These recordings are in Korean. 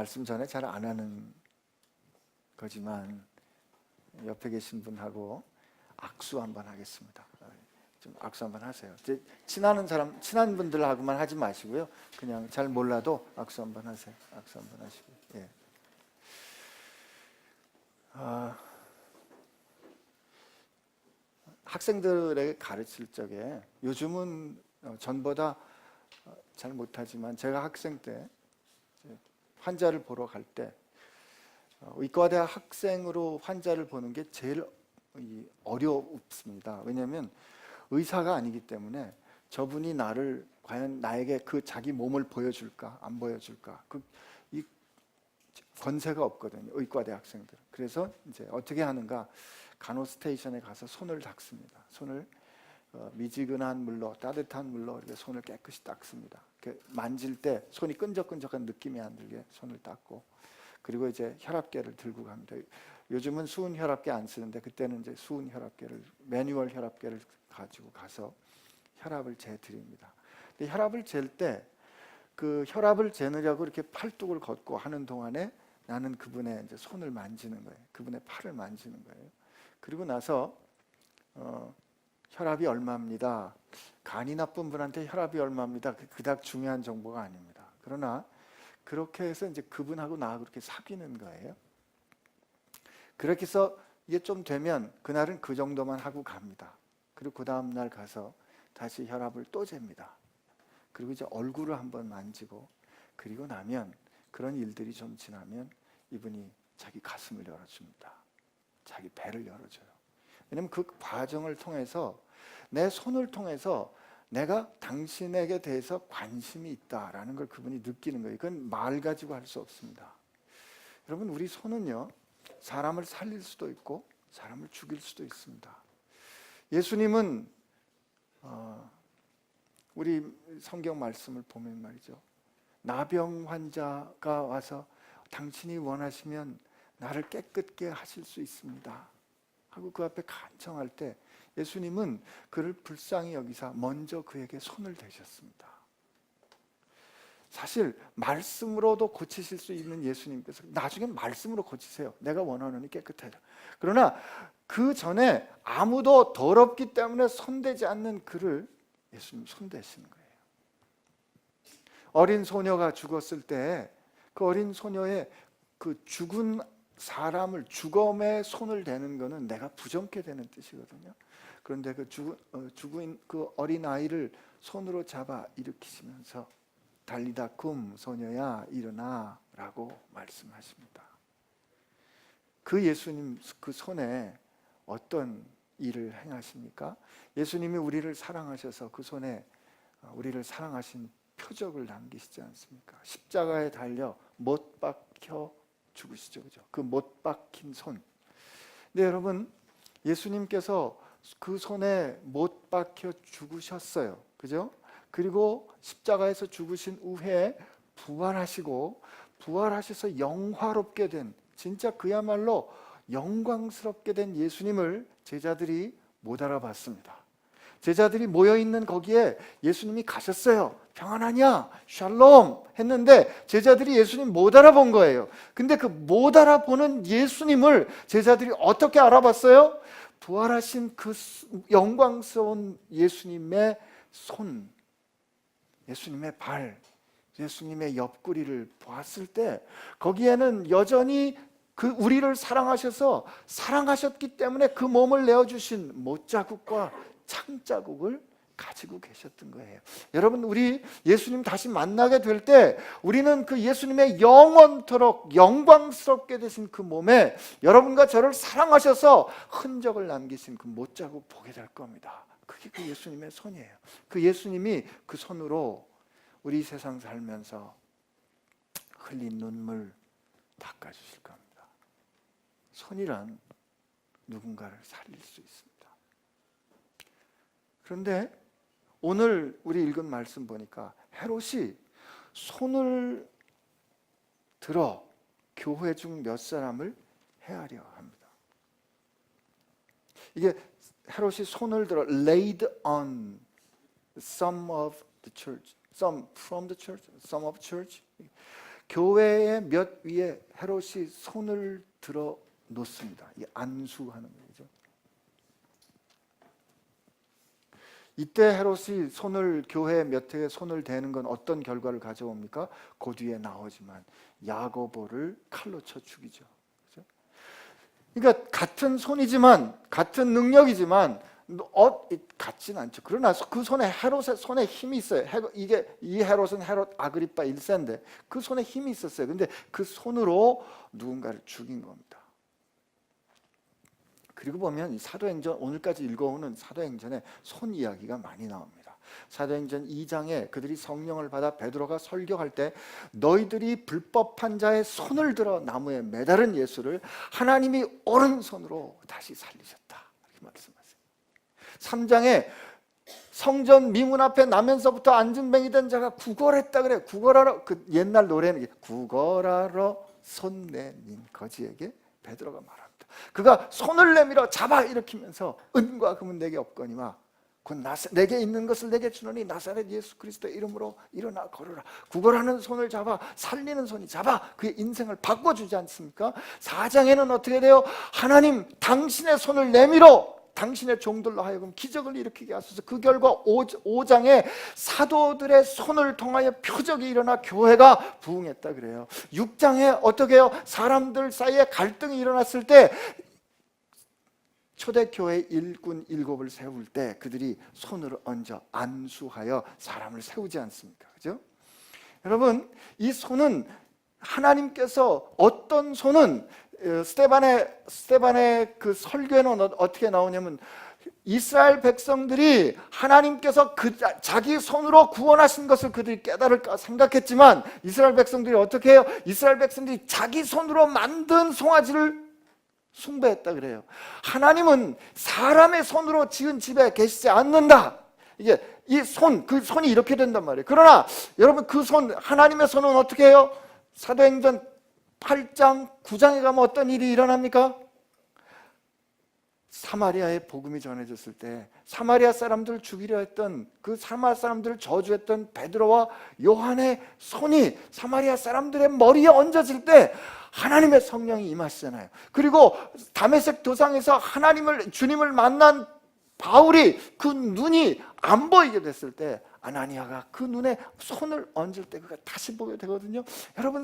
말씀 전에 잘 안 하는 거지만 옆에 계신 분하고 악수 한번 하겠습니다. 좀 악수 한번 하세요. 이제 친한 분들하고만 하지 마시고요. 그냥 잘 몰라도 악수 한번 하세요. 악수 한번 하시고. 예. 학생들에게 가르칠 적에 요즘은 전보다 잘 못하지만 제가 학생 때 환자를 보러 갈 때 의과대학 학생으로 환자를 보는 게 제일 어렵습니다. 왜냐하면 의사가 아니기 때문에 저분이 과연 나에게 그 자기 몸을 보여줄까 안 보여줄까 이 권세가 없거든요. 의과대 학생들. 그래서 이제 어떻게 하는가, 간호 스테이션에 가서 손을 닦습니다. 손을 미지근한 물로, 따뜻한 물로 이렇게 손을 깨끗이 닦습니다. 만질 때 손이 끈적끈적한 느낌이 안 들게 손을 닦고, 그리고 이제 혈압계를 들고 갑니다. 요즘은 수은 혈압계 안 쓰는데 그때는 이제 수은 혈압계를, 매뉴얼 혈압계를 가지고 가서 혈압을 재드립니다. 근데 혈압을 잴 때 그 혈압을 재느라고 이렇게 팔뚝을 걷고 하는 동안에 나는 그분의 이제 손을 만지는 거예요. 그분의 팔을 만지는 거예요. 그리고 나서 혈압이 얼마입니다. 간이 나쁜 분한테 혈압이 얼마입니다. 그닥 중요한 정보가 아닙니다. 그러나 그렇게 해서 이제 그분하고 나하고 그렇게 사귀는 거예요. 그렇게 해서 이게 좀 되면 그날은 그 정도만 하고 갑니다. 그리고 그 다음 날 가서 다시 혈압을 또 잽니다. 그리고 이제 얼굴을 한번 만지고, 그리고 나면 그런 일들이 좀 지나면 이분이 자기 가슴을 열어줍니다. 자기 배를 열어줘요. 왜냐하면 그 과정을 통해서, 내 손을 통해서 내가 당신에게 대해서 관심이 있다라는 걸 그분이 느끼는 거예요. 이건 말 가지고 할 수 없습니다. 여러분, 우리 손은요, 사람을 살릴 수도 있고 사람을 죽일 수도 있습니다. 예수님은 우리 성경 말씀을 보면 말이죠, 나병 환자가 와서 당신이 원하시면 나를 깨끗게 하실 수 있습니다 하고 그 앞에 간청할 때 예수님은 그를 불쌍히 여기사 먼저 그에게 손을 대셨습니다. 사실 말씀으로도 고치실 수 있는 예수님께서 나중에 말씀으로 고치세요. 내가 원하노니 깨끗하라. 그러나 그 전에 아무도 더럽기 때문에 손대지 않는 그를 예수님 손대시는 거예요. 어린 소녀가 죽었을 때 그 어린 소녀의 그 죽은 사람을, 죽음에 손을 대는 것은 내가 부정케 되는 뜻이거든요. 그런데 그 죽은 그 어린 아이를 손으로 잡아 일으키시면서 달리다 쿰, 소녀야 일어나 라고 말씀하십니다. 그 예수님 그 손에 어떤 일을 행하십니까? 예수님이 우리를 사랑하셔서 그 손에 우리를 사랑하신 표적을 남기시지 않습니까? 십자가에 달려 못 박혀 죽으시죠, 그죠? 그 못 박힌 손. 근데 여러분, 예수님께서 그 손에 못 박혀 죽으셨어요, 그죠? 그리고 십자가에서 죽으신 후에 부활하셔서 영화롭게 된, 진짜 그야말로 영광스럽게 된 예수님을 제자들이 못 알아봤습니다. 제자들이 모여있는 거기에 예수님이 가셨어요. 평안하냐? 샬롬 했는데 제자들이 예수님 못 알아본 거예요. 근데 그 못 알아보는 예수님을 제자들이 어떻게 알아봤어요? 부활하신 그 영광스러운 예수님의 손, 예수님의 발, 예수님의 옆구리를 보았을 때 거기에는 여전히 그 우리를 사랑하셔서 사랑하셨기 때문에 그 몸을 내어주신 못자국과 창자국을 가지고 계셨던 거예요. 여러분, 우리 예수님 다시 만나게 될 때 우리는 그 예수님의 영원토록 영광스럽게 되신 그 몸에 여러분과 저를 사랑하셔서 흔적을 남기신 그 못자국 보게 될 겁니다. 그게 그 예수님의 손이에요. 그 예수님이 그 손으로 우리 세상 살면서 흘린 눈물 닦아주실 겁니다. 손이란 누군가를 살릴 수 있습니다. 그런데 오늘 우리 읽은 말씀 보니까 헤롯이 손을 들어 교회 중 몇 사람을 해하려 합니다. 이게 헤롯이 손을 들어 laid on some of the church, some from the church, some of church. 교회의 몇 위에 헤롯이 손을 들어 놓습니다. 이 안수하는 거죠. 이때 헤롯이 교회 몇 회에 손을 대는 건 어떤 결과를 가져옵니까? 그 뒤에 나오지만 야고보를 칼로 쳐 죽이죠. 그렇죠? 그러니까 같은 손이지만, 같은 능력이지만 같진 않죠. 그러나 그 헤롯의 손에 힘이 있어요. 이 헤롯은 헤롯 아그리파 1세인데 그 손에 힘이 있었어요. 근데 그 손으로 누군가를 죽인 겁니다. 그리고 보면 이 사도행전, 오늘까지 읽어오는 사도행전에 손 이야기가 많이 나옵니다. 사도행전 2장에 그들이 성령을 받아 베드로가 설교할 때 너희들이 불법한 자의 손을 들어 나무에 매달은 예수를 하나님이 오른손으로 다시 살리셨다, 이렇게 말씀하세요. 3장에 성전 미문 앞에 나면서부터 안진뱅이 된 자가 구걸했다 그래요. 구걸하러, 그 옛날 노래는 구걸하러 손 내민 거지에게 베드로가 말합니다. 그가 손을 내밀어 잡아 일으키면서 은과 금은 내게 없거니와 곧 내게 있는 것을 내게 주노니 나사렛 예수 그리스도의 이름으로 일어나 걸으라. 구걸하는 손을 잡아, 살리는 손이 잡아 그의 인생을 바꿔주지 않습니까? 4장에는 어떻게 돼요? 하나님 당신의 손을 내밀어 당신의 종들로 하여금 기적을 일으키게 하소서. 그 결과 5장에 사도들의 손을 통하여 표적이 일어나 교회가 부흥했다 그래요. 6장에 어떻게 해요? 사람들 사이에 갈등이 일어났을 때 초대교회 일꾼 7을 세울 때 그들이 손을 얹어 안수하여 사람을 세우지 않습니까? 그죠? 여러분, 이 손은 하나님께서 어떤 손은 스데반의 그 설교에는 어떻게 나오냐면 이스라엘 백성들이 하나님께서 자기 손으로 구원하신 것을 그들이 깨달을까 생각했지만 이스라엘 백성들이 어떻게 해요? 이스라엘 백성들이 자기 손으로 만든 송아지를 숭배했다 그래요. 하나님은 사람의 손으로 지은 집에 계시지 않는다. 이게 그 손이 이렇게 된단 말이에요. 그러나 여러분, 그 하나님의 손은 어떻게 해요? 사도행전 8장 9장에 가면 어떤 일이 일어납니까? 사마리아에 복음이 전해졌을 때 사마리아 사람들을 죽이려 했던, 그 사마리아 사람들을 저주했던 베드로와 요한의 손이 사마리아 사람들의 머리에 얹어질 때 하나님의 성령이 임하시잖아요. 그리고 다메섹 도상에서 주님을 만난 바울이 그 눈이 안 보이게 됐을 때 아나니아가 그 눈에 손을 얹을 때 그가 다시 보게 되거든요. 여러분,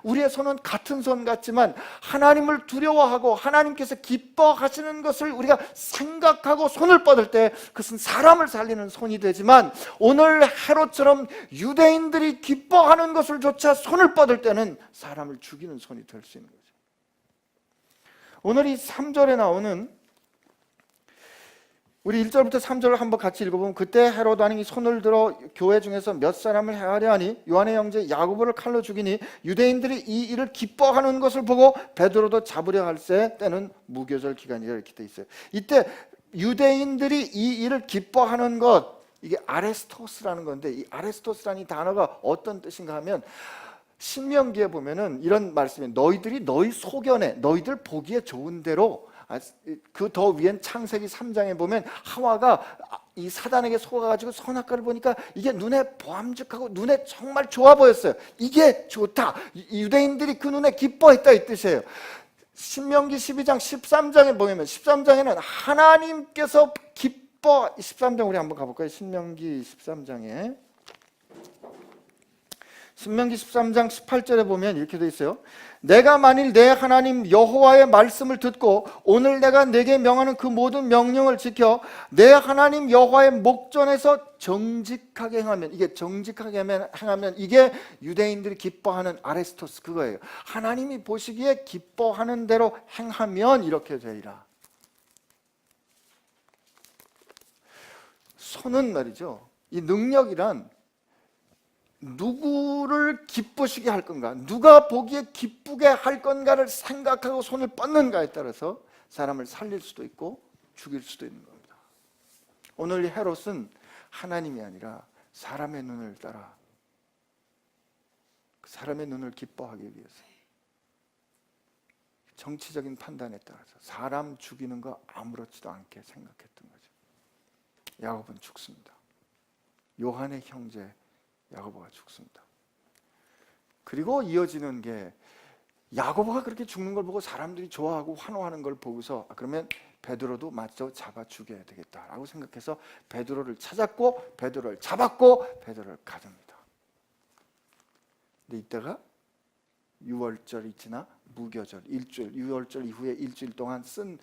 우리의 손은 같은 손 같지만 하나님을 두려워하고 하나님께서 기뻐하시는 것을 우리가 생각하고 손을 뻗을 때 그것은 사람을 살리는 손이 되지만 오늘 헤롯처럼 유대인들이 기뻐하는 것을 조차 손을 뻗을 때는 사람을 죽이는 손이 될 수 있는 거죠. 오늘 이 3절에 나오는 우리 1절부터 3절을 한번 같이 읽어보면 그때 헤롯 왕이 손을 들어 교회 중에서 몇 사람을 해하려 하니 요한의 형제 야고보를 칼로 죽이니 유대인들이 이 일을 기뻐하는 것을 보고 베드로도 잡으려 할세 때는 무교절 기간이라 이렇게 돼 있어요. 이때 유대인들이 이 일을 기뻐하는 것, 이게 아레스토스라는 건데 이 아레스토스라는 단어가 어떤 뜻인가 하면 신명기에 보면은 이런 말씀이에요. 너희들이 너희 소견에 너희들 보기에 좋은 대로, 그 더 위엔 창세기 3장에 보면 하와가 이 사단에게 속아가지고 선악과를 보니까 이게 눈에 보암직하고 눈에 정말 좋아 보였어요. 이게 좋다. 유대인들이 그 눈에 기뻐했다 이 뜻이에요. 신명기 12장 13장에 보면 13장에는 하나님께서 13장 우리 한번 가볼까요? 신명기 13장 18장 18절에 보면 이렇게 돼 있어요. 내가 만일 내 하나님 여호와의 말씀을 듣고 오늘 내가 내게 명하는 그 모든 명령을 지켜 내 하나님 여호와의 목전에서 정직하게 행하면, 이게 정직하게 행하면 이게 유대인들이 기뻐하는 아레스토스 그거예요. 하나님이 보시기에 기뻐하는 대로 행하면 이렇게 되리라. 손은 말이죠, 이 능력이란 누구를 기쁘시게 할 건가, 누가 보기에 기쁘게 할 건가를 생각하고 손을 뻗는가에 따라서 사람을 살릴 수도 있고 죽일 수도 있는 겁니다. 오늘 헤롯은 하나님이 아니라 사람의 눈을 따라, 사람의 눈을 기뻐하기 위해서 정치적인 판단에 따라서 사람 죽이는 거 아무렇지도 않게 생각했던 거죠. 야곱은 죽습니다. 요한의 형제 야고보가 죽습니다. 그리고 이어지는 게 야고보가 그렇게 죽는 걸 보고 사람들이 좋아하고 환호하는 걸 보고서 그러면 베드로도 마저 잡아 죽여야 되겠다라고 생각해서 베드로를 찾았고 베드로를 잡았고 베드로를 가둡니다. 근데 이때가 유월절이 지나 무교절 일주일, 유월절 이후에 일주일 동안 쓴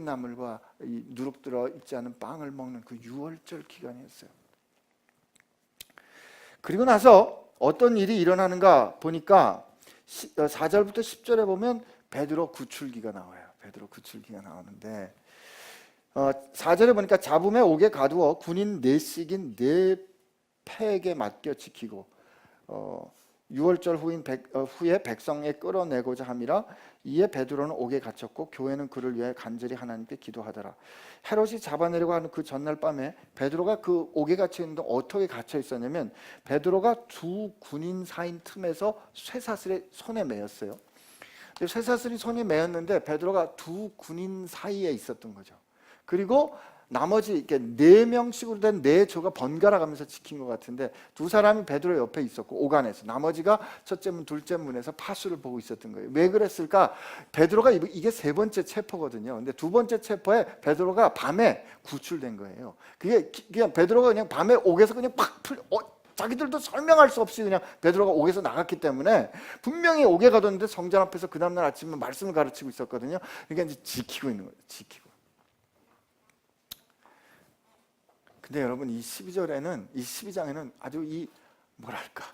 나물과 이 누룩 들어 있지 않은 빵을 먹는 그 유월절 기간이었어요. 그리고 나서 어떤 일이 일어나는가 보니까 4절부터 10절에 보면 베드로 구출기가 나와요. 베드로 구출기가 나오는데 4절에 보니까 잡음에 옥에 가두어 군인 넷씩인 네 패에게 맡겨 지키고 6월절 후에 백성에 끌어내고자 함이라. 이에 베드로는 옥에 갇혔고 교회는 그를 위해 간절히 하나님께 기도하더라. 헤롯이 잡아내려고 하는 그 전날 밤에 베드로가 그 옥에 갇혀 있는데 어떻게 갇혀 있었냐면 베드로가 두 군인 사인 틈에서 쇠사슬에 손에 매였어요. 쇠사슬이 손에 매였는데 베드로가 두 군인 사이에 있었던 거죠. 그리고 나머지 이렇게 4명씩으로 된 4조가 번갈아 가면서 지킨 것 같은데 두 사람이 베드로 옆에 있었고 오간에서 나머지가 첫째 문 둘째 문에서 파수를 보고 있었던 거예요. 왜 그랬을까? 베드로가 이게 세 번째 체포거든요. 근데 두 번째 체포에 베드로가 밤에 구출된 거예요. 그게 그냥 베드로가 그냥 밤에 옥에서 그냥 팍 자기들도 설명할 수 없이 그냥 베드로가 옥에서 나갔기 때문에 분명히 옥에 가뒀는데 성전 앞에서 그 다음날 아침에 말씀을 가르치고 있었거든요. 그러니까 이제 지키고 있는 거예요. 지키고. 근데 여러분 이 12절에는 이 12장에는 아주 뭐랄까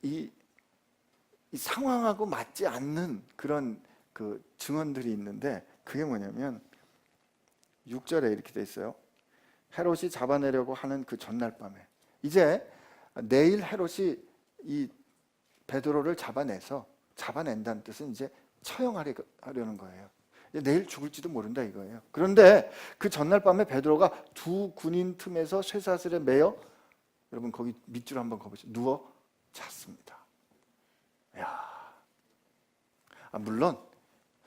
이 상황하고 맞지 않는 그런 그 증언들이 있는데 그게 뭐냐면 6절에 이렇게 돼 있어요. 헤롯이 잡아내려고 하는 그 전날 밤에 이제 내일 헤롯이 이 베드로를 잡아낸다는 뜻은 이제 처형하려는 거예요. 내일 죽을지도 모른다 이거예요. 그런데 그 전날 밤에 베드로가 두 군인 틈에서 쇠사슬에 매여 여러분 거기 밑줄 한번 가보시죠. 누워 잤습니다. 물론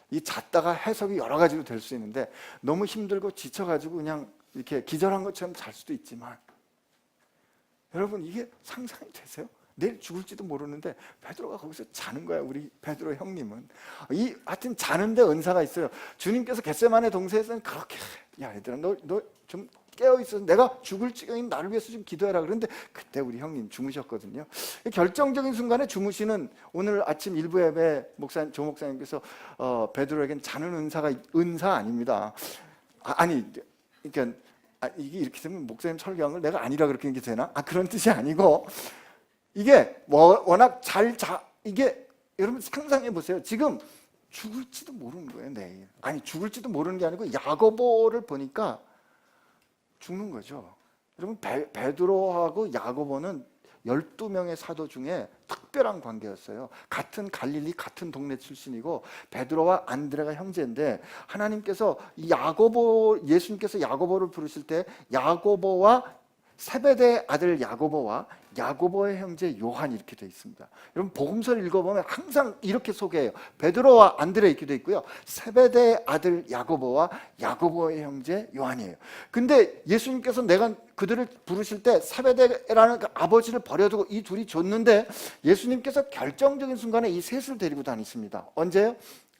이 잤다가 해석이 여러 가지로 될 수 있는데 너무 힘들고 지쳐가지고 그냥 이렇게 기절한 것처럼 잘 수도 있지만 여러분 이게 상상이 되세요? 내일 죽을지도 모르는데 베드로가 거기서 자는 거야. 우리 베드로 형님은 하여튼 자는데 은사가 있어요. 주님께서 겟세마네 동산에서는 그렇게 야 얘들아 너 좀 깨어있어. 내가 죽을 지경이면 나를 위해서 좀 기도해라. 그런데 그때 우리 형님 주무셨거든요. 결정적인 순간에 주무시는 오늘 아침 일부 예배 조 목사님께서 베드로에겐 자는 은사 아닙니다. 그러니까 이게 이렇게 되면 목사님 설교한 걸 내가 아니라 그렇게 얘기 되나? 그런 뜻이 아니고 이게 워낙 이게 여러분 상상해 보세요. 지금 죽을지도 모르는 거예요. 내일. 죽을지도 모르는 게 아니고 야고보를 보니까 죽는 거죠. 여러분 베드로하고 야고보는 12명의 사도 중에 특별한 관계였어요. 같은 갈릴리 같은 동네 출신이고 베드로와 안드레가 형제인데 하나님께서 예수님께서 야고보를 부르실 때 야고보와 세베대의 아들 야고보와 야고보의 형제 요한 이렇게 되어 있습니다. 여러분 복음서를 읽어보면 항상 이렇게 소개해요. 베드로와 안드레 이렇게 되어 있고요. 세베대의 아들 야고보와 야고보의 형제 요한이에요. 근데 예수님께서 내가 그들을 부르실 때 세베대라는 그 아버지를 버려두고 이 둘이 줬는데 예수님께서 결정적인 순간에 이 셋을 데리고 다니십니다. 언제요?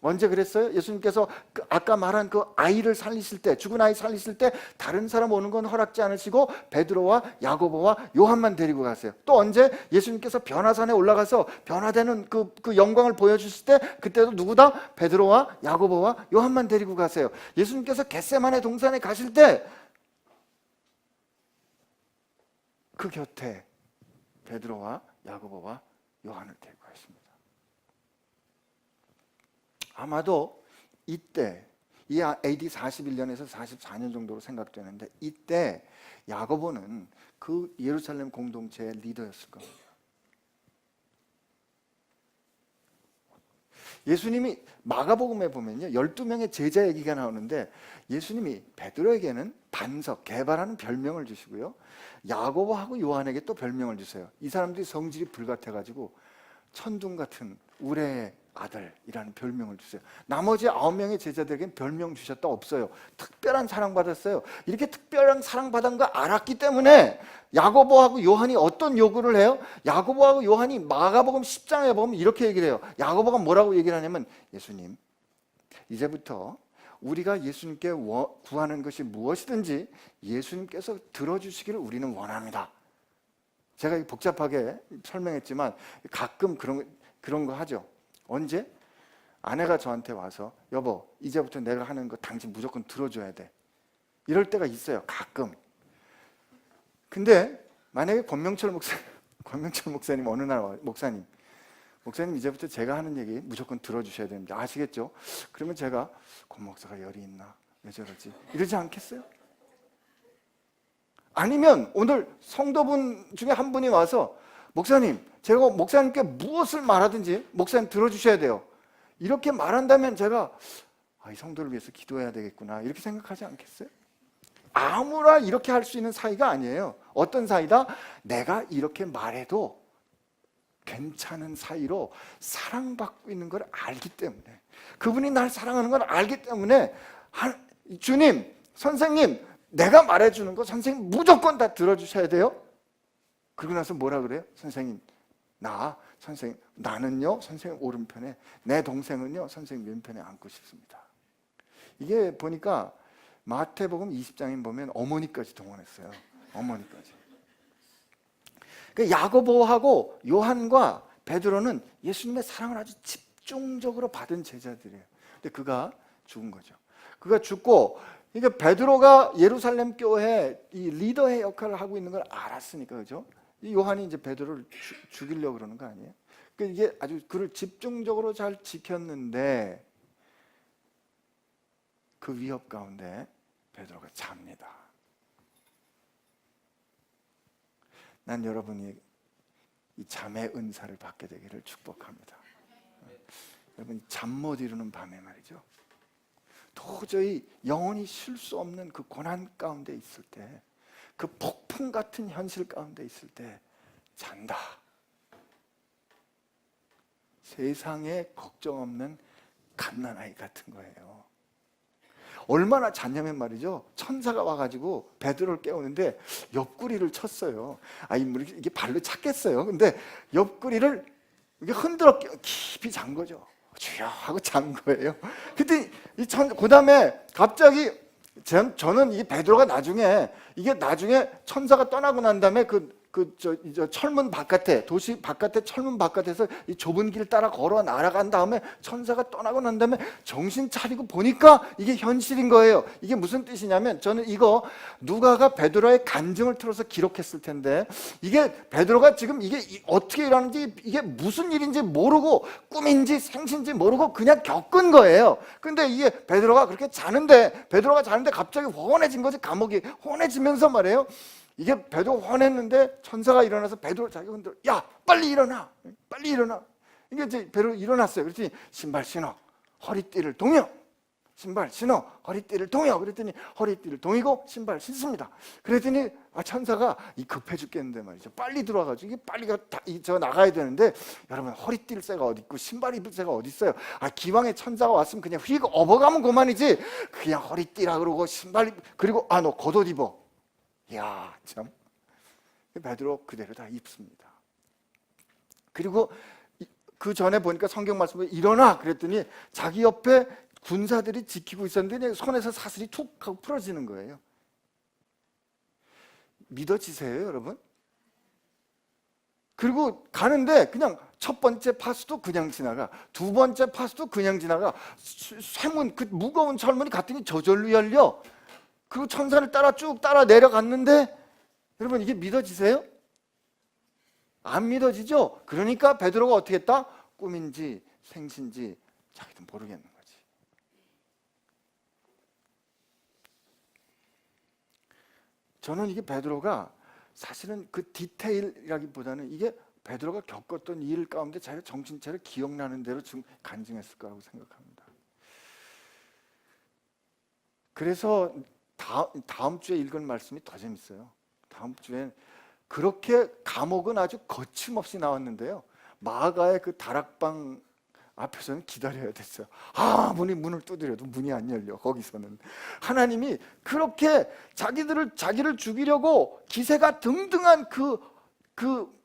언제 그랬어요? 예수님께서 아까 말한 그 아이를 살리실 때, 죽은 아이 살리실 때 다른 사람 오는 건 허락지 않으시고 베드로와 야고보와 요한만 데리고 가세요. 또 언제? 예수님께서 변화산에 올라가서 변화되는 그 영광을 보여주실 때 그때도 누구다? 베드로와 야고보와 요한만 데리고 가세요. 예수님께서 겟세마네 동산에 가실 때 그 곁에 베드로와 야고보와 요한을 데리고 가십니다. 아마도 이때 이 AD 41년에서 44년 정도로 생각되는데 이때 야고보는 그 예루살렘 공동체의 리더였을 겁니다. 예수님이 마가복음에 보면요 12명의 제자 얘기가 나오는데 예수님이 베드로에게는 반석, 개발하는 별명을 주시고요 야고보하고 요한에게 또 별명을 주세요. 이 사람들이 성질이 불같아가지고 천둥 같은 우레 아들이라는 별명을 주세요. 나머지 9명의 제자들에게는 별명 주셨다 없어요. 특별한 사랑받았어요. 이렇게 특별한 사랑받은 거 알았기 때문에 야고보하고 요한이 어떤 요구를 해요? 야고보하고 요한이 마가복음 10장에 보면 이렇게 얘기를 해요. 야고보가 뭐라고 얘기를 하냐면, 예수님, 이제부터 우리가 예수님께 구하는 것이 무엇이든지 예수님께서 들어주시기를 우리는 원합니다. 제가 복잡하게 설명했지만 가끔 그런 거 하죠. 언제? 아내가 저한테 와서, 여보, 이제부터 내가 하는 거 당신 무조건 들어줘야 돼. 이럴 때가 있어요, 가끔. 근데 만약에 권명철 목사님 어느 날 목사님 이제부터 제가 하는 얘기 무조건 들어주셔야 됩니다. 아시겠죠? 그러면 제가, 권 목사가 열이 있나? 왜 저러지? 이러지 않겠어요? 아니면 오늘 성도분 중에 한 분이 와서, 목사님, 제가 목사님께 무엇을 말하든지 목사님 들어주셔야 돼요. 이렇게 말한다면 제가, 이 성도를 위해서 기도해야 되겠구나, 이렇게 생각하지 않겠어요? 아무나 이렇게 할 수 있는 사이가 아니에요. 어떤 사이다? 내가 이렇게 말해도 괜찮은 사이로 사랑받고 있는 걸 알기 때문에, 그분이 날 사랑하는 걸 알기 때문에, 주님, 선생님, 내가 말해주는 거 선생님 무조건 다 들어주셔야 돼요. 그러고 나서 뭐라 그래요? 선생님, 나는요 선생님 오른편에, 내 동생은요 선생님 왼편에 앉고 싶습니다. 이게 보니까 마태복음 20장에 보면 어머니까지 동원했어요. 어머니까지. 그러니까 야고보하고 요한과 베드로는 예수님의 사랑을 아주 집중적으로 받은 제자들이에요. 근데 그가 죽은 거죠. 그가 죽고, 그러니까 베드로가 예루살렘 교회 이 리더의 역할을 하고 있는 걸 알았으니까, 그죠? 이 요한이 이제 베드로를 죽이려고 그러는 거 아니에요? 그러니까 이게 아주 그를 집중적으로 잘 지켰는데, 그 위협 가운데 베드로가 잡니다. 난 여러분이 이 잠의 은사를 받게 되기를 축복합니다. 여러분, 잠 못 이루는 밤에 말이죠, 도저히 영원히 쉴 수 없는 그 고난 가운데 있을 때, 그 폭풍 같은 현실 가운데 있을 때 잔다. 세상에 걱정 없는 갓난아이 같은 거예요. 얼마나 잤냐면 말이죠, 천사가 와가지고 베드로를 깨우는데 옆구리를 쳤어요. 이게 발로 찼겠어요. 근데 옆구리를 이게 흔들어 깊이 잔 거죠. 주여 하고 잔 거예요. 그때 그 다음에 갑자기 저는 이 베드로가 나중에 천사가 떠나고 난 다음에 저 철문 바깥에, 도시 바깥에 철문 바깥에서 이 좁은 길 따라 걸어 날아간 다음에 천사가 떠나고 난 다음에 정신 차리고 보니까 이게 현실인 거예요. 이게 무슨 뜻이냐면, 저는 이거 누가가 베드로의 간증을 틀어서 기록했을 텐데, 이게 베드로가 지금 이게 어떻게 일하는지, 이게 무슨 일인지 모르고, 꿈인지 생신지 모르고 그냥 겪은 거예요. 근데 이게 베드로가 자는데 갑자기 혼해진 거지. 감옥이 혼해지면서 말이에요, 이게 베드로 혼했는데 천사가 일어나서 베드로 자기가 흔들어, 야 빨리 일어나, 빨리 일어나. 이게 이제 베드로 일어났어요. 그랬더니 신발 신어, 허리띠를 동여. 신발 신어, 허리띠를 동여. 그랬더니 허리띠를 동이고 신발 신습니다. 그랬더니 천사가 급해 죽겠는데 말이죠, 빨리 들어와가지고, 이게 빨리 나가야 되는데, 여러분, 허리띠를 새가 어디 있고 신발 입을 새가 어디 있어요? 기왕에 천사가 왔으면 그냥 휙 업어가면 그만이지, 그냥 허리띠라 그러고 신발, 그리고 너 겉옷 입어. 이야, 참. 베드로 그대로 다 입습니다. 그리고 그 전에 보니까 성경 말씀에 일어나 그랬더니 자기 옆에 군사들이 지키고 있었는데 손에서 사슬이 툭 하고 풀어지는 거예요. 믿어지세요, 여러분? 그리고 가는데 그냥 첫 번째 파수도 그냥 지나가, 두 번째 파수도 그냥 지나가, 쇠문, 그 무거운 철문이 갔더니 저절로 열려. 그리고 천사를 쭉 따라 내려갔는데, 여러분, 이게 믿어지세요? 안 믿어지죠? 그러니까 베드로가 어떻게 했다? 꿈인지 생신지 자기도 모르겠는 거지. 저는 이게 베드로가 사실은 그 디테일이라기보다는 이게 베드로가 겪었던 일 가운데 자기가 정신 차려 기억나는 대로 지금 간증했을 거라고 생각합니다. 그래서 다음 주에 읽을 말씀이 더 재밌어요. 다음 주엔 그렇게 감옥은 아주 거침없이 나왔는데요, 마가의 그 다락방 앞에서는 기다려야 됐어요. 아무리 문을 두드려도 문이 안 열려. 거기서는 하나님이 그렇게 자기를 죽이려고 기세가 등등한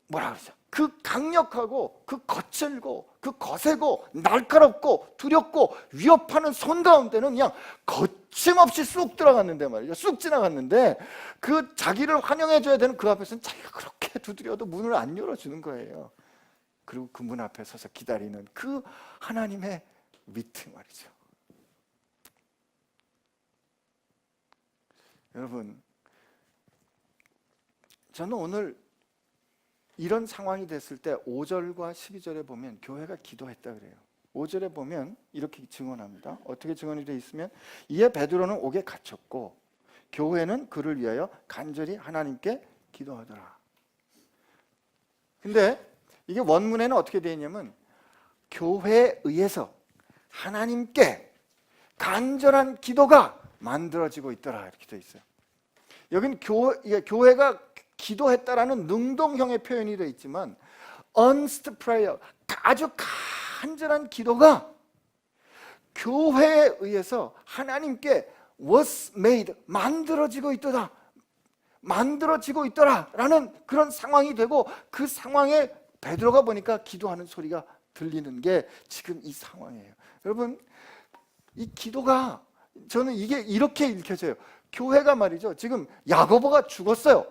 뭐라 그러죠? 그 강력하고 그 거칠고 그 거세고 날카롭고 두렵고 위협하는 손 가운데는 그냥 거침없이 쑥 들어갔는데 말이죠. 쑥 지나갔는데 그 자기를 환영해 줘야 되는 그 앞에서는 자기가 그렇게 두드려도 문을 안 열어주는 거예요. 그리고 그 문 앞에 서서 기다리는 그 하나님의 위트 말이죠. 여러분, 저는 오늘 이런 상황이 됐을 때 5절과 12절에 보면 교회가 기도했다 그래요. 5절에 보면 이렇게 증언합니다. 어떻게 증언이 되어 있으면 이에 베드로는 옥에 갇혔고 교회는 그를 위하여 간절히 하나님께 기도하더라. 근데 이게 원문에는 어떻게 되어 있냐면 교회에 의해서 하나님께 간절한 기도가 만들어지고 있더라 이렇게 되어 있어요. 여긴 교회가 기도했다라는 능동형의 표현이 되어 있지만 earnest prayer, 아주 간절한 기도가 교회에 의해서 하나님께 was made, 만들어지고 있더라 라는 그런 상황이 되고 그 상황에 베드로가 보니까 기도하는 소리가 들리는 게 지금 이 상황이에요. 여러분, 이 기도가 저는 이게 이렇게 읽혀져요. 교회가 말이죠, 지금 야고보가 죽었어요.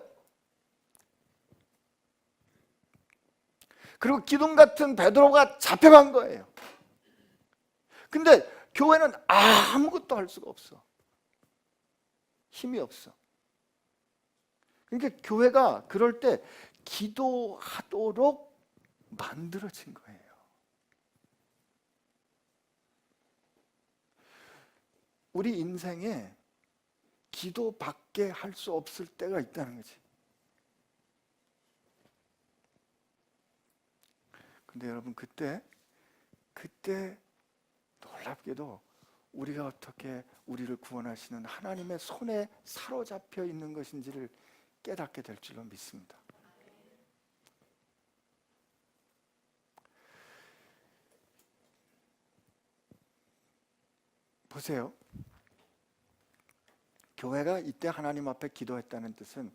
그리고 기둥 같은 베드로가 잡혀간 거예요. 근데 교회는 아무것도 할 수가 없어. 힘이 없어. 그러니까 교회가 그럴 때 기도하도록 만들어진 거예요. 우리 인생에 기도밖에 할 수 없을 때가 있다는 거지. 근데 여러분, 그때 놀랍게도 우리가 어떻게 우리를 구원하시는 하나님의 손에 사로잡혀 있는 것인지를 깨닫게 될 줄로 믿습니다. 보세요. 교회가 이때 하나님 앞에 기도했다는 뜻은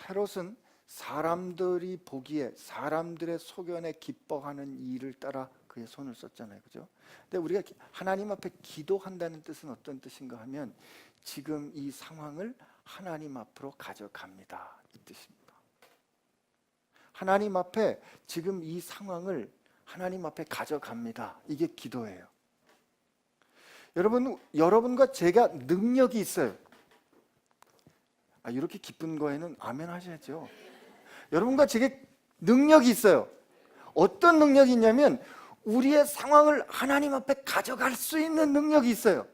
헤롯은 사람들이 보기에 사람들의 소견에 기뻐하는 일을 따라 그의 손을 썼잖아요. 그죠? 근데 우리가 하나님 앞에 기도한다는 뜻은 어떤 뜻인가 하면 지금 이 상황을 하나님 앞으로 가져갑니다. 이 뜻입니다. 하나님 앞에 지금 이 상황을 하나님 앞에 가져갑니다. 이게 기도예요. 여러분과 제가 능력이 있어요. 이렇게 기쁜 거에는 아멘 하셔야죠. 여러분과 제게 능력이 있어요. 어떤 능력이 있냐면 우리의 상황을 하나님 앞에 가져갈 수 있는 능력이 있어요.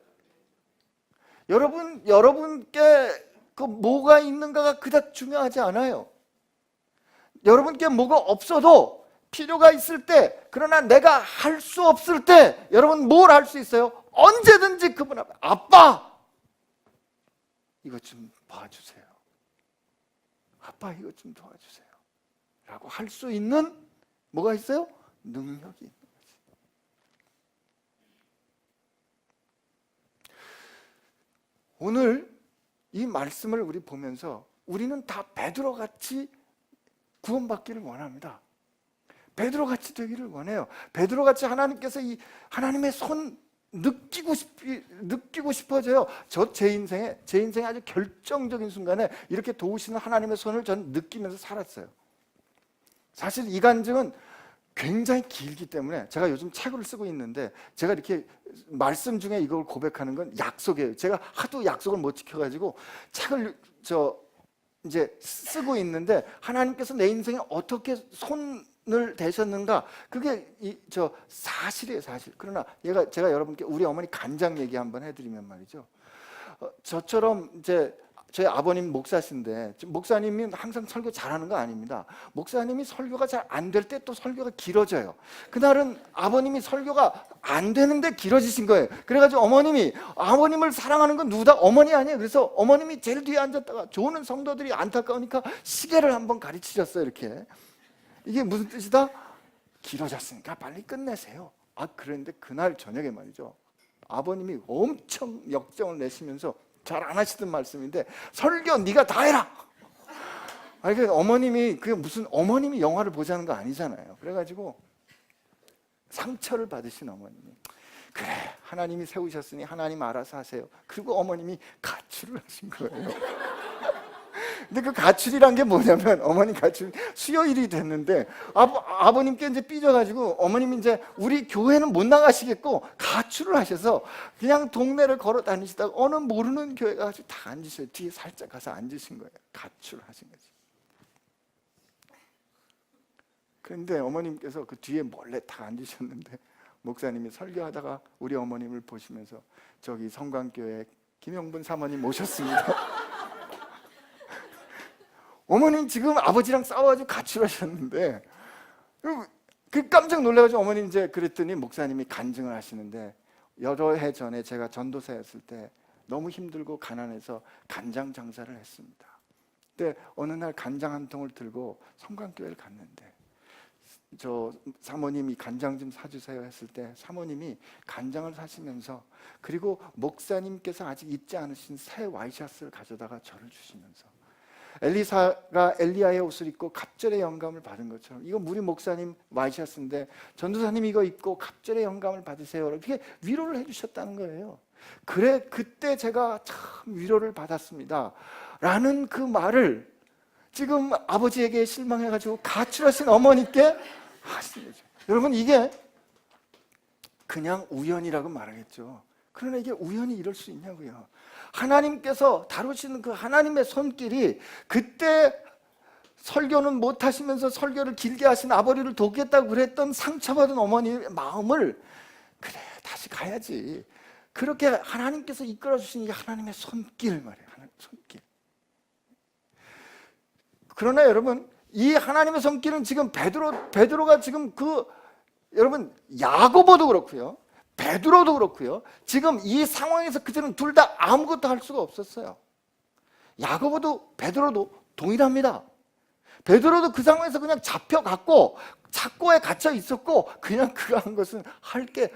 여러분께 그 뭐가 있는가가 그닥 중요하지 않아요. 여러분께 뭐가 없어도 필요가 있을 때, 그러나 내가 할 수 없을 때 여러분 뭘 할 수 있어요? 언제든지 그분 앞에 아빠! 이것 좀 봐주세요. 아빠 이것 좀 도와주세요. 라고 할 수 있는 뭐가 있어요? 능력이 있는 거지. 오늘 이 말씀을 우리 보면서 우리는 다 베드로같이 구원받기를 원합니다. 베드로같이 되기를 원해요. 베드로같이 하나님께서 이 하나님의 손 느끼고 싶어져요. 제 인생에 아주 결정적인 순간에 이렇게 도우시는 하나님의 손을 저는 느끼면서 살았어요. 사실 이 간증은 굉장히 길기 때문에 제가 요즘 책을 쓰고 있는데 제가 이렇게 말씀 중에 이걸 고백하는 건 약속이에요. 제가 하도 약속을 못 지켜가지고 책을 이제 쓰고 있는데 하나님께서 내 인생에 어떻게 손을 대셨는가, 그게 사실이에요, 사실. 그러나 제가 여러분께 우리 어머니 간장 얘기 한번 해드리면 말이죠. 저처럼 이제 저희 아버님 목사신데, 목사님이 항상 설교 잘하는 거 아닙니다. 목사님이 설교가 잘 안 될 때 또 설교가 길어져요. 그날은 아버님이 설교가 안 되는데 길어지신 거예요. 그래가지고 아버님을 사랑하는 건 누구다? 어머니 아니에요. 그래서 어머님이 제일 뒤에 앉았다가 조는 성도들이 안타까우니까 시계를 한번 가르치셨어요. 이렇게. 이게 무슨 뜻이다? 길어졌으니까 빨리 끝내세요. 그런데 그날 저녁에 말이죠, 아버님이 엄청 역정을 내시면서 잘 안 하시던 말씀인데, 설교 네가 다 해라. 어머님이 그게 무슨 어머님이 영화를 보자는 거 아니잖아요. 그래가지고 상처를 받으신 어머님이, 그래 하나님이 세우셨으니 하나님 알아서 하세요. 그리고 어머님이 가출을 하신 거예요. 근데 그 가출이란 게 뭐냐면, 어머니 가출, 수요일이 됐는데 아버님께 이제 삐져가지고 어머님이 이제 우리 교회는 못 나가시겠고 가출을 하셔서 그냥 동네를 걸어 다니시다가 어느 모르는 교회 가서 다 앉으셔요. 뒤에 살짝 가서 앉으신 거예요. 가출을 하신 거지. 그런데 어머님께서 그 뒤에 몰래 다 앉으셨는데, 목사님이 설교하다가 우리 어머님을 보시면서 저기 성광교회 김영분 사모님 오셨습니다. 어머님 지금 아버지랑 싸워가지고 가출하셨는데, 그 깜짝 놀라가지고 어머님 이제 그랬더니 목사님이 간증을 하시는데, 여러 해 전에 제가 전도사였을 때 너무 힘들고 가난해서 간장 장사를 했습니다. 근데 어느 날 간장 한 통을 들고 성광교회를 갔는데, 저 사모님이 간장 좀 사주세요 했을 때 사모님이 간장을 사시면서, 그리고 목사님께서 아직 입지 않으신 새 와이셔츠를 가져다가 저를 주시면서, 엘리사가 엘리야의 옷을 입고 갑절의 영감을 받은 것처럼, 이거 우리 목사님 와이셔츠인데 전도사님 이거 입고 갑절의 영감을 받으세요, 이렇게 위로를 해주셨다는 거예요. 그래, 그때 제가 참 위로를 받았습니다 라는 그 말을 지금 아버지에게 실망해가지고 가출하신 어머니께 하신 거죠. 여러분, 이게 그냥 우연이라고 말하겠죠. 그러나 이게 우연히 이럴 수 있냐고요. 하나님께서 다루시는 그 하나님의 손길이, 그때 설교는 못 하시면서 설교를 길게 하신 아버지를 돕겠다고 그랬던 상처받은 어머니의 마음을, 그래 다시 가야지, 그렇게 하나님께서 이끌어 주신 이 하나님의 손길 말이에요. 하나님의 손길. 그러나 여러분, 이 하나님의 손길은 지금 베드로가 지금 여러분 야고보도 그렇고요, 베드로도 그렇고요, 지금 이 상황에서 그들은 둘 다 아무것도 할 수가 없었어요. 야고보도 베드로도 동일합니다. 베드로도 그 상황에서 그냥 잡혀갔고 착고에 갇혀 있었고, 그냥 그가 한 것은 할 게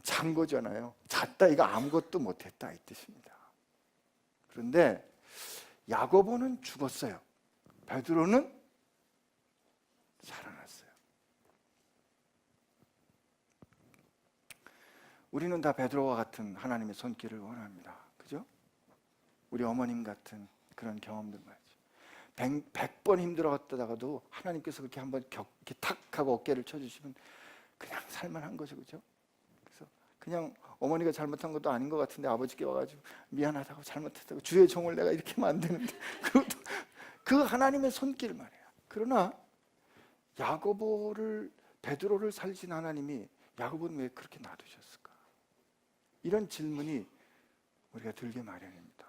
잔 거잖아요. 잤다, 이거 아무것도 못했다 이 뜻입니다. 그런데 야고보는 죽었어요. 베드로는 살아났어요. 우리는 다 베드로와 같은 하나님의 손길을 원합니다. 그죠? 우리 어머님 같은 그런 경험들 말이죠. 100번 힘들어갔다가도 하나님께서 그렇게 한번 이렇게 탁 하고 어깨를 쳐주시면 그냥 살만한 거죠. 그죠? 그래서 그냥 어머니가 잘못한 것도 아닌 것 같은데 아버지께 와가지고 미안하다고, 잘못했다고, 주의 종을 내가 이렇게 하면 안 되는데, 그것도 그 하나님의 손길 말이에요. 그러나 베드로를 살리신 하나님이 야고보는 왜 그렇게 놔두셨을까? 이런 질문이 우리가 들게 마련입니다.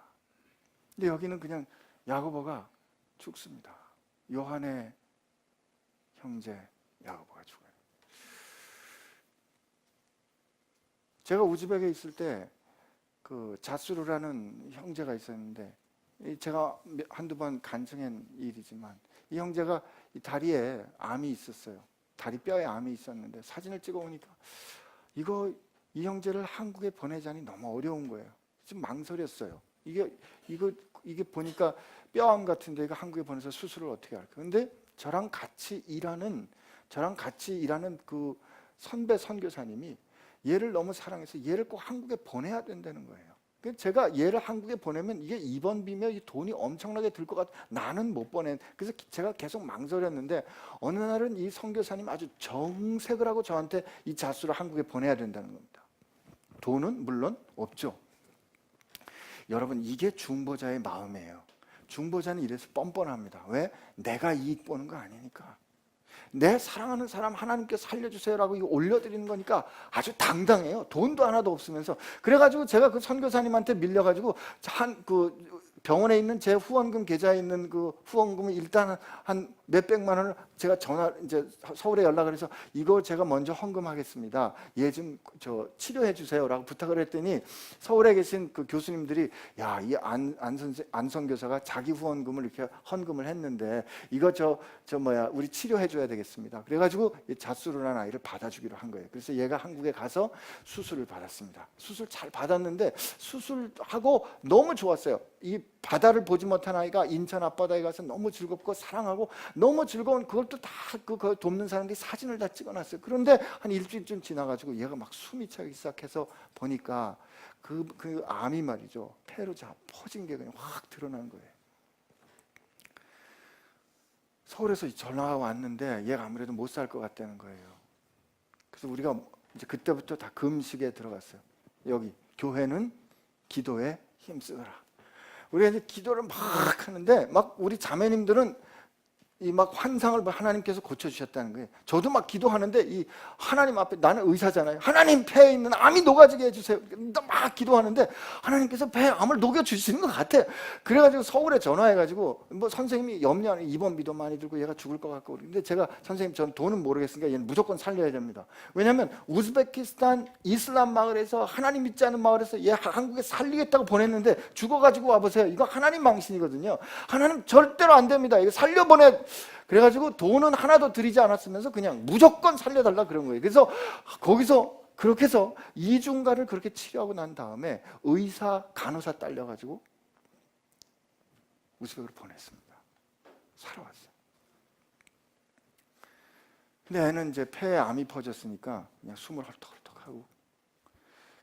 근데 여기는 그냥 야고보가 죽습니다. 요한의 형제 야고보가 죽어요. 제가 우즈벡에 있을 때 그 자수르라는 형제가 있었는데, 제가 한두 번 간증한 일이지만, 이 형제가 이 다리에 암이 있었어요. 다리 뼈에 암이 있었는데 사진을 찍어 오니까 이 형제를 한국에 보내자니 너무 어려운 거예요. 좀 망설였어요. 이게 보니까 뼈암 같은데 이거 한국에 보내서 수술을 어떻게 할까? 근데 저랑 같이 일하는 그 선배 선교사님이 얘를 너무 사랑해서 얘를 꼭 한국에 보내야 된다는 거예요. 제가 얘를 한국에 보내면 이게 입원비며 이 돈이 엄청나게 들 것 같아, 나는 못 보내. 그래서 제가 계속 망설였는데, 어느 날은 이 선교사님 아주 정색을 하고 저한테 이 자수를 한국에 보내야 된다는 겁니다. 돈은 물론 없죠. 여러분, 이게 중보자의 마음이에요. 중보자는 이래서 뻔뻔합니다. 왜? 내가 이익 보는 거 아니니까. 내 사랑하는 사람 하나님께 살려주세요라고 이거 올려드리는 거니까 아주 당당해요. 돈도 하나도 없으면서. 그래가지고 제가 그 선교사님한테 밀려가지고 그 병원에 있는 제 후원금 계좌에 있는 그 후원금을 일단 한 몇백만 원을 제가 이제 서울에 연락을 해서 이거 제가 먼저 헌금하겠습니다. 얘 좀 치료해 주세요라고 부탁을 했더니 서울에 계신 그 교수님들이 야, 이 안 선교사가 자기 후원금을 이렇게 헌금을 했는데 이거 우리 치료해 줘야 되겠습니다. 그래가지고 자수를 한 아이를 받아주기로 한 거예요. 그래서 얘가 한국에 가서 수술을 받았습니다. 수술 잘 받았는데 수술하고 너무 좋았어요. 이 바다를 보지 못한 아이가 인천 앞바다에 가서 너무 즐겁고 사랑하고 너무 즐거운 그걸 또 다 그걸 돕는 사람들이 사진을 다 찍어놨어요. 그런데 한 일주일쯤 지나가지고 얘가 막 숨이 차기 시작해서 보니까 그 암이 말이죠, 폐로 퍼진 게 그냥 확 드러난 거예요. 서울에서 전화가 왔는데 얘가 아무래도 못 살 것 같다는 거예요. 그래서 우리가 이제 그때부터 다 금식에 들어갔어요. 여기 교회는 기도에 힘쓰더라. 우리가 이제 기도를 막 하는데 막 우리 자매님들은 이 막 환상을 하나님께서 고쳐주셨다는 거예요. 저도 막 기도하는데 이 하나님 앞에, 나는 의사잖아요. 하나님 폐에 있는 암이 녹아지게 해주세요. 막 기도하는데 하나님께서 폐에 암을 녹여주시는 것 같아. 그래가지고 서울에 전화해가지고 뭐 선생님이 염려 안 해. 입원비도 많이 들고 얘가 죽을 것 같고. 근데 제가 선생님 전 돈은 모르겠으니까 얘는 무조건 살려야 됩니다. 왜냐하면 우즈베키스탄 이슬람 마을에서 하나님 믿지 않는 마을에서 얘 한국에 살리겠다고 보냈는데 죽어가지고 와보세요. 이거 하나님 망신이거든요. 하나님 절대로 안 됩니다. 이거 살려보내. 그래가지고 돈은 하나도 드리지 않았으면서 그냥 무조건 살려달라 그런 거예요. 그래서 거기서 그렇게 해서 이중가를 그렇게 치료하고 난 다음에 의사 간호사 딸려가지고 우즈벡으로 보냈습니다. 살아왔어요. 근데 애는 이제 폐에 암이 퍼졌으니까 그냥 숨을 헐떡헐떡하고,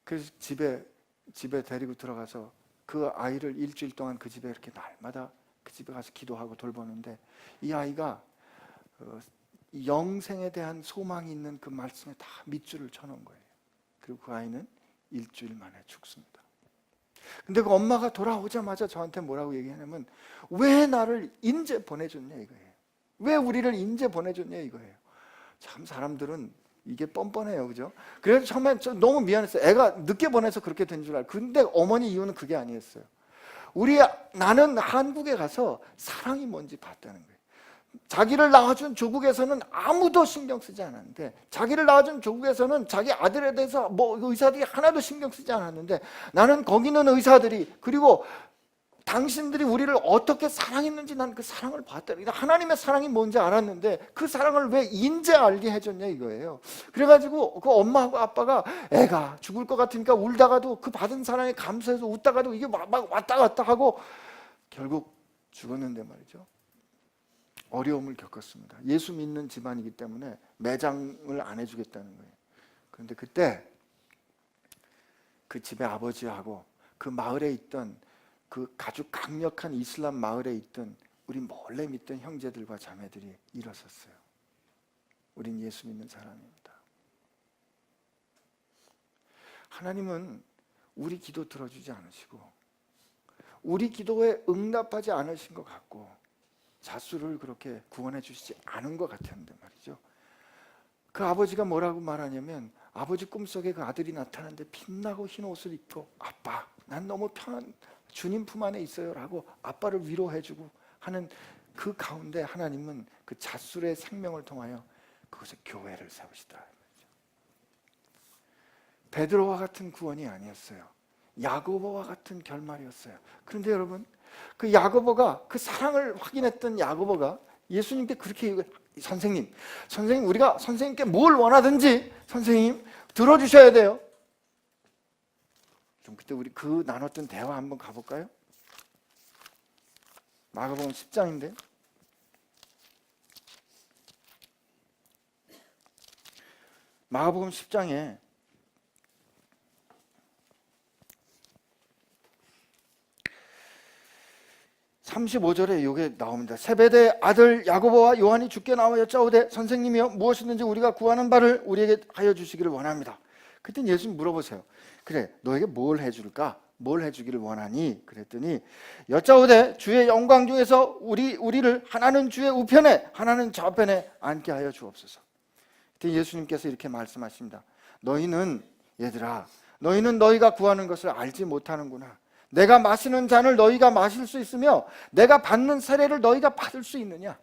그래서 집에 데리고 들어가서 그 아이를 일주일 동안 그 집에 이렇게 날마다 그 집에 가서 기도하고 돌보는데 이 아이가 영생에 대한 소망이 있는 그 말씀에 다 밑줄을 쳐놓은 거예요. 그리고 그 아이는 일주일 만에 죽습니다. 근데 그 엄마가 돌아오자마자 저한테 뭐라고 얘기하냐면 왜 나를 인제 보내줬냐 이거예요. 왜 우리를 인제 보내줬냐 이거예요. 참 사람들은 이게 뻔뻔해요, 그죠? 그래서 처음에 너무 미안했어요. 애가 늦게 보내서 그렇게 된 줄 알고. 근데 어머니 이유는 그게 아니었어요. 나는 한국에 가서 사랑이 뭔지 봤다는 거예요. 자기를 낳아준 조국에서는 아무도 신경 쓰지 않았는데, 자기를 낳아준 조국에서는 자기 아들에 대해서 뭐 의사들이 하나도 신경 쓰지 않았는데, 나는 거기 있는 의사들이, 그리고 당신들이 우리를 어떻게 사랑했는지 난 그 사랑을 봤다. 하나님의 사랑이 뭔지 알았는데 그 사랑을 왜 인제 알게 해줬냐 이거예요. 그래가지고 그 엄마하고 아빠가 애가 죽을 것 같으니까 울다가도 그 받은 사랑에 감사해서 웃다가도 이게 막 왔다 갔다 하고 결국 죽었는데 말이죠. 어려움을 겪었습니다. 예수 믿는 집안이기 때문에 매장을 안 해주겠다는 거예요. 그런데 그때 그 집의 아버지하고 그 마을에 있던 그 아주 강력한 이슬람 마을에 있던 우리 몰래 믿던 형제들과 자매들이 일어섰어요. 우린 예수 믿는 사람입니다. 하나님은 우리 기도 들어주지 않으시고 우리 기도에 응답하지 않으신 것 같고 자수를 그렇게 구원해 주시지 않은 것 같았는데 말이죠. 그 아버지가 뭐라고 말하냐면, 아버지 꿈속에 그 아들이 나타났는데 빛나고 흰 옷을 입고 아빠 난 너무 편한 주님 품 안에 있어요 라고 아빠를 위로해주고 하는 그 가운데 하나님은 그 잣술의 생명을 통하여 그곳에 교회를 세우시다. 베드로와 같은 구원이 아니었어요. 야고보와 같은 결말이었어요. 그런데 여러분, 그 야고보가, 그 사랑을 확인했던 야고보가 예수님께 그렇게, 선생님 우리가 선생님께 뭘 원하든지 선생님 들어주셔야 돼요. 좀 그때 우리 그 나눴던 대화 한번 가볼까요? 마가복음 10장인데 마가복음 10장에 35절에 이게 나옵니다. 세베대의 아들 야고보와 요한이 주께 나와 여짜오되 선생님이여 무엇이든지 우리가 구하는 바를 우리에게 하여 주시기를 원합니다. 그때 예수님 물어보세요. 그래 너에게 뭘 해줄까? 뭘 해주기를 원하니? 그랬더니 여짜오되 주의 영광 중에서 우리를 하나는 주의 우편에 하나는 좌편에 앉게 하여 주옵소서. 그때 예수님께서 이렇게 말씀하십니다. 얘들아 너희는 너희가 구하는 것을 알지 못하는구나. 내가 마시는 잔을 너희가 마실 수 있으며 내가 받는 세례를 너희가 받을 수 있느냐?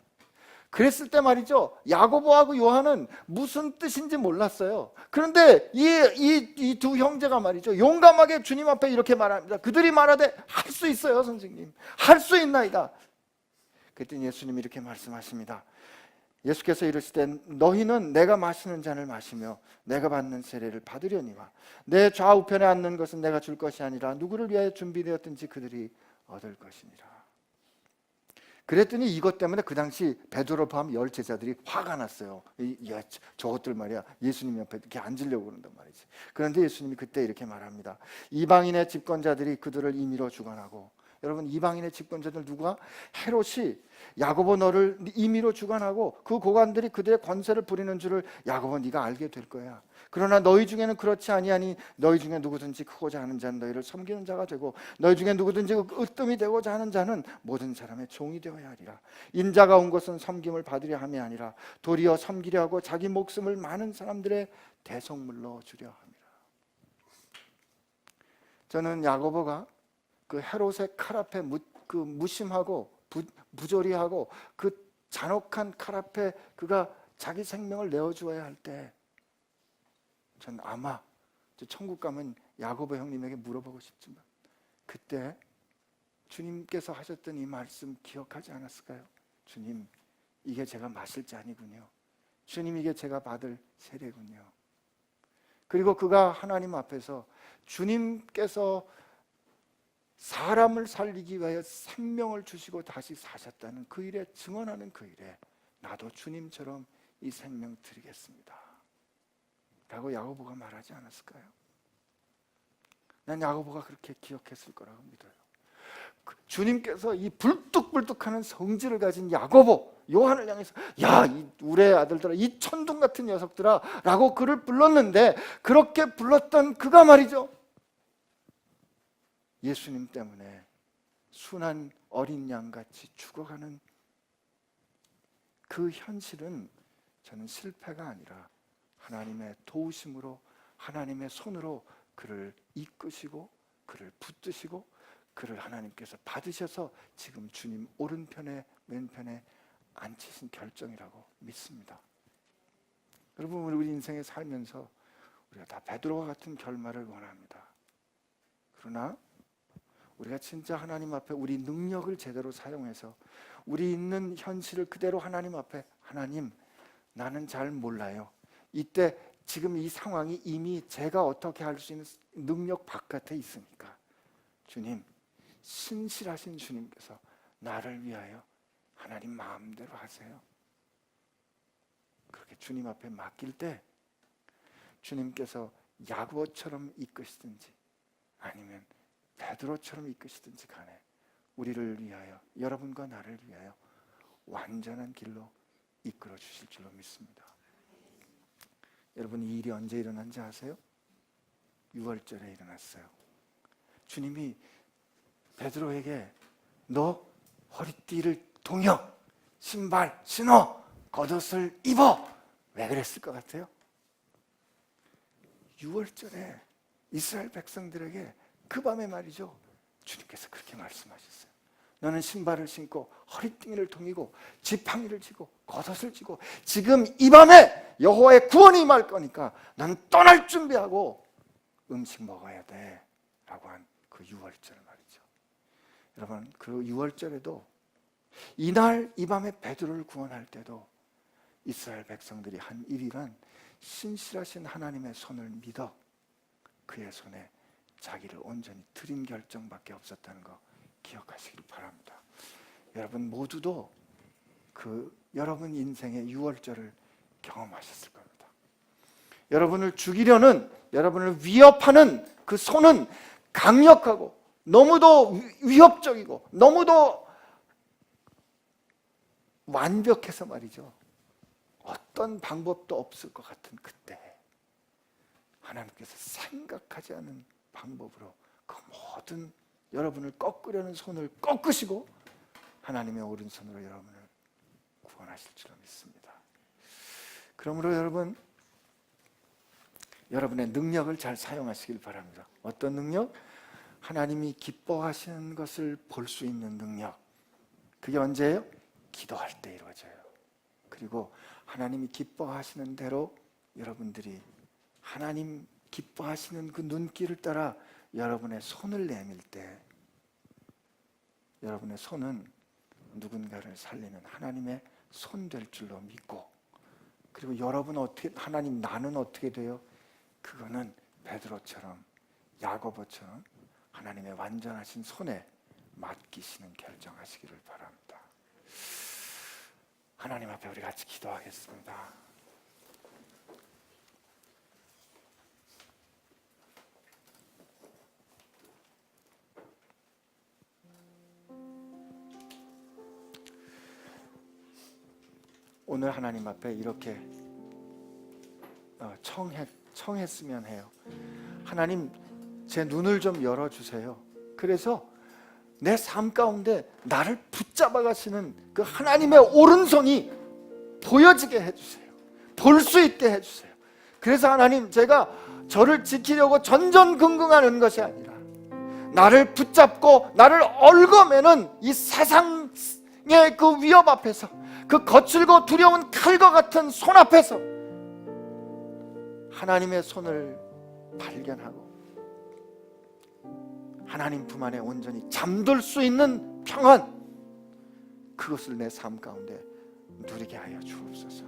그랬을 때 말이죠, 야고보하고 요한은 무슨 뜻인지 몰랐어요. 그런데 이 두 형제가 말이죠, 용감하게 주님 앞에 이렇게 말합니다. 그들이 말하되 할 수 있어요 선생님, 할 수 있나이다. 그랬더니 예수님이 이렇게 말씀하십니다. 예수께서 이르시되 너희는 내가 마시는 잔을 마시며 내가 받는 세례를 받으려니와 내 좌우편에 앉는 것은 내가 줄 것이 아니라 누구를 위하여 준비되었든지 그들이 얻을 것이니라. 그랬더니 이것 때문에 그 당시 베드로 포함 10 제자들이 화가 났어요. 저것들 말이야 예수님 옆에 이렇게 앉으려고 그런단 말이지. 그런데 예수님이 그때 이렇게 말합니다. 이방인의 집권자들이 그들을 임의로 주관하고, 여러분 이방인의 집권자들 누구야? 헤롯이 야고보 너를 임의로 주관하고 그 고관들이 그들의 권세를 부리는 줄을 야고보 네가 알게 될 거야. 그러나 너희 중에는 그렇지 아니하니 너희 중에 누구든지 크고자 하는 자는 너희를 섬기는 자가 되고 너희 중에 누구든지 으뜸이 되고자 하는 자는 모든 사람의 종이 되어야 하리라. 인자가 온 것은 섬김을 받으려 함이 아니라 도리어 섬기려 하고 자기 목숨을 많은 사람들의 대속물로 주려 함이라. 저는 야고보가 그 헤롯의 칼 앞에 그 무심하고 부조리하고 그 잔혹한 칼 앞에 그가 자기 생명을 내어주어야 할 때, 전 아마 천국 가면 야고보 형님에게 물어보고 싶지만 그때 주님께서 하셨던 이 말씀 기억하지 않았을까요? 주님, 이게 제가 마실 잔이군요. 주님, 이게 제가 받을 세례군요. 그리고 그가 하나님 앞에서 주님께서 사람을 살리기 위하여 생명을 주시고 다시 사셨다는 그 일에 증언하는 그 일에 나도 주님처럼 이 생명 드리겠습니다 라고 야고보가 말하지 않았을까요? 난 야고보가 그렇게 기억했을 거라고 믿어요. 주님께서 이 불뚝불뚝하는 성질을 가진 야고보, 요한을 향해서 야, 이 우레의 아들들아, 이 천둥 같은 녀석들아 라고 그를 불렀는데, 그렇게 불렀던 그가 말이죠, 예수님 때문에 순한 어린 양같이 죽어가는 그 현실은 저는 실패가 아니라 하나님의 도우심으로, 하나님의 손으로 그를 이끄시고 그를 붙드시고 그를 하나님께서 받으셔서 지금 주님 오른편에 왼편에 앉히신 결정이라고 믿습니다. 여러분, 우리 인생에 살면서 우리가 다 베드로와 같은 결말을 원합니다. 그러나 우리가 진짜 하나님 앞에 우리 능력을 제대로 사용해서 우리 있는 현실을 그대로 하나님 앞에, 하나님, 나는 잘 몰라요. 이때 지금 이 상황이 이미 제가 어떻게 할 수 있는 능력 바깥에 있으니까 주님, 신실하신 주님께서 나를 위하여 하나님 마음대로 하세요. 그렇게 주님 앞에 맡길 때 주님께서 야고보처럼 이끄시든지 아니면 베드로처럼 이끄시든지 간에 우리를 위하여, 여러분과 나를 위하여 완전한 길로 이끌어 주실 줄로 믿습니다. 여러분, 이 일이 언제 일어난지 아세요? 6월절에 일어났어요. 주님이 베드로에게 너 허리띠를 동여, 신발 신어, 겉옷을 입어. 왜 그랬을 것 같아요? 6월절에 이스라엘 백성들에게 그 밤에 말이죠, 주님께서 그렇게 말씀하셨어요. 너는 신발을 신고 허리띠를 동이고 지팡이를 쥐고 겉옷을 쥐고 지금 이 밤에 여호와의 구원이 임할 거니까 너는 떠날 준비하고 음식 먹어야 돼 라고 한 그 6월절 말이죠. 여러분, 그 6월절에도 이날 이 밤에 베드로를 구원할 때도 이스라엘 백성들이 한 일이란 신실하신 하나님의 손을 믿어 그의 손에 자기를 온전히 드린 결정밖에 없었다는 거 기억하시길 바랍니다. 여러분 모두도 그 여러분 인생의 6월절을 경험하셨을 겁니다. 여러분을 죽이려는, 여러분을 위협하는 그 손은 강력하고 너무도 위협적이고 너무도 완벽해서 말이죠, 어떤 방법도 없을 것 같은 그때 하나님께서 생각하지 않은 방법으로 그 모든 여러분을 꺾으려는 손을 꺾으시고 하나님의 오른손으로 여러분을 구원하실 줄로 믿습니다. 그러므로 여러분, 여러분의 능력을 잘 사용하시길 바랍니다. 어떤 능력? 하나님이 기뻐하시는 것을 볼 수 있는 능력. 그게 언제예요? 기도할 때 이루어져요. 그리고 하나님이 기뻐하시는 대로 여러분들이 하나님 기뻐하시는 그 눈길을 따라 여러분의 손을 내밀 때 여러분의 손은 누군가를 살리는 하나님의 손 될 줄로 믿고, 그리고 여러분 어떻게, 하나님 나는 어떻게 돼요? 그거는 베드로처럼 야고보처럼 하나님의 완전하신 손에 맡기시는 결정하시기를 바랍니다. 하나님 앞에 우리 같이 기도하겠습니다. 오늘 하나님 앞에 이렇게 청했으면 해요. 하나님, 제 눈을 좀 열어주세요. 그래서 내 삶 가운데 나를 붙잡아 가시는 그 하나님의 오른손이 보여지게 해주세요. 볼 수 있게 해주세요. 그래서 하나님, 제가 저를 지키려고 전전긍긍하는 것이 아니라 나를 붙잡고 나를 얽어매는 이 세상의 그 위협 앞에서, 그 거칠고 두려운 칼과 같은 손 앞에서 하나님의 손을 발견하고 하나님 품 안에 온전히 잠들 수 있는 평안, 그것을 내 삶 가운데 누리게 하여 주옵소서.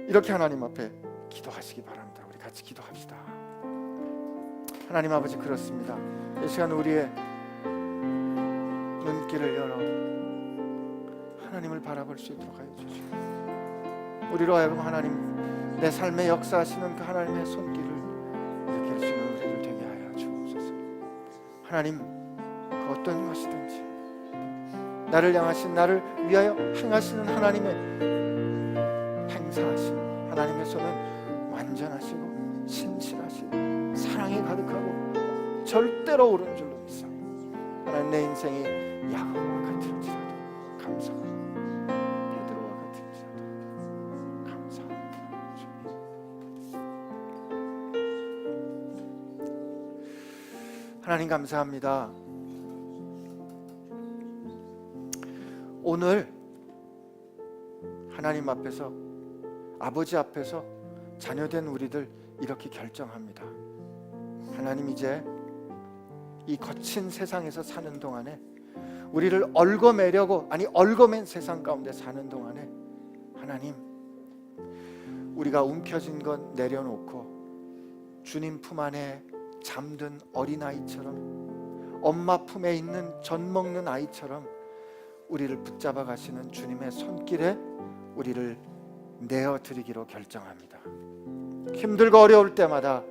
이렇게 하나님 앞에 기도하시기 바랍니다. 우리 같이 기도합시다. 하나님 아버지, 그렇습니다. 이 시간 우리의 눈길을 열어 하나님을 바라볼 수 있도록 하여 주시고, 우리로 하여금 하나님 내 삶에 역사하시는 그 하나님의 손길을 느낄 수 있는 우리를 되게 하여 주옵소서. 하나님, 그 어떤 것이든지 나를 향하신, 나를 위하여 행하시는 하나님의 행사하신 하나님의 손은 완전하시고 신실하시고 사랑이 가득하고 절대로 옳은 줄로 믿사 하나님, 내 인생이 야고보와 같을지라도 감사합니다. 베드로와 같을지라도 감사합니다. 하나님 감사합니다. 오늘 하나님 앞에서, 아버지 앞에서 자녀된 우리들 이렇게 결정합니다. 하나님, 이제 이 거친 세상에서 사는 동안에 우리를 얽어매려고, 아니 얽어맨 세상 가운데 사는 동안에 하나님, 우리가 움켜쥔 것 내려놓고 주님 품 안에 잠든 어린아이처럼, 엄마 품에 있는 젖 먹는 아이처럼 우리를 붙잡아 가시는 주님의 손길에 우리를 내어드리기로 결정합니다. 힘들고 어려울 때마다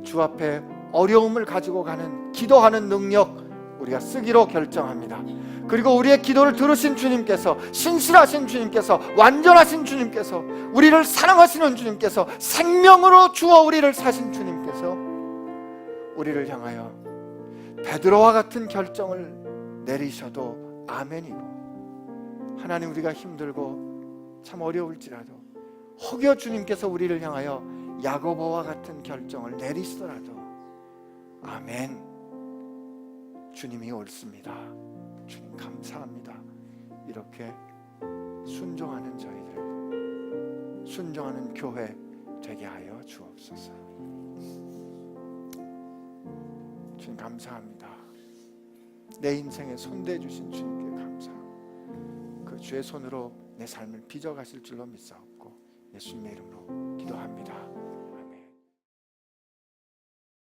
주 앞에 어려움을 가지고 가는 기도하는 능력 우리가 쓰기로 결정합니다. 그리고 우리의 기도를 들으신 주님께서, 신실하신 주님께서, 완전하신 주님께서, 우리를 사랑하시는 주님께서, 생명으로 주어 우리를 사신 주님께서 우리를 향하여 베드로와 같은 결정을 내리셔도 아멘이고, 하나님, 우리가 힘들고 참 어려울지라도 혹여 주님께서 우리를 향하여 야고보와 같은 결정을 내리시더라도 아멘, 주님이 옳습니다. 주님 감사합니다. 이렇게 순종하는 저희들, 순종하는 교회 되게 하여 주옵소서. 주님 감사합니다. 내 인생에 손대 주신 주님께 감사합니다. 그 주의 손으로 내 삶을 빚어가실 줄로 믿사옵고 예수님의 이름으로 기도합니다.